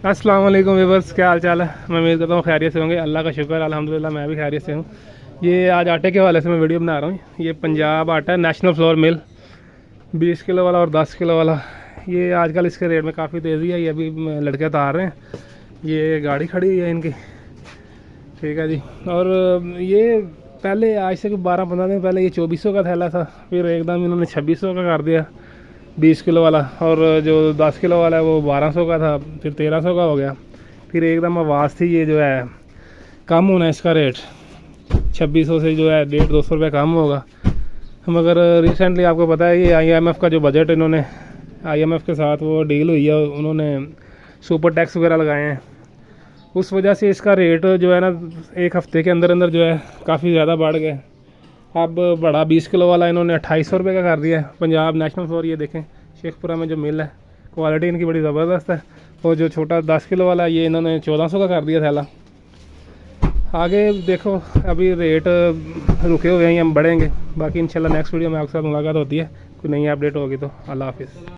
अस्सलाम वालेकुम व्यूअर्स, क्या हाल चाल है। मैं उम्मीद करता हूँ खैरियत से होंगे। अल्लाह का शुक्र है, अल्हम्दुलिल्लाह मैं भी खैरियत से हूँ। ये आज आटे के हवाले से मैं वीडियो बना रहा हूँ। ये पंजाब आटा है, नेशनल फ्लोर मिल, 20 किलो वाला और 10 किलो वाला। ये आजकल इसके रेट में काफ़ी तेज़ी है। ये अभी लड़के उतार रहे हैं। ये गाड़ी खड़ी हुई है इनकी, ठीक है जी। और ये पहले आज से 12-15 दिन पहले ये 2400 का थैला था, फिर एकदम इन्होंने 2600 का कर दिया 20 किलो वाला। और जो 10 किलो वाला है वो 1200 का था, फिर 1300 का हो गया। फिर एकदम आवाज़ थी ये जो है कम होना है इसका रेट, 2600 से जो है 150-200 रुपये कम होगा। मगर रिसेंटली आपको पता है ये IMF का जो बजट इन्होंने IMF के साथ वो डील हुई है, उन्होंने सुपर टैक्स वगैरह लगाए हैं। उस वजह से इसका रेट जो है ना एक हफ़्ते के अंदर अंदर जो है काफ़ी ज़्यादा बढ़ गया। अब बड़ा 20 किलो वाला इन्होंने 2800 रुपये का कर दिया है। पंजाब नेशनल फ्लोर, ये देखें शेखपुरा में जो मिल है, क्वालिटी इनकी बड़ी ज़बरदस्त है। और जो छोटा 10 किलो वाला ये इन्होंने 1400 का कर दिया थैला। आगे देखो, अभी रेट रुके हुए हैं, हम बढ़ेंगे। बाकी इंशाल्लाह नेक्स्ट वीडियो में आपके साथ मुलाकात होती है। कोई नई अपडेट होगी तो अल्लाह हाफिज़।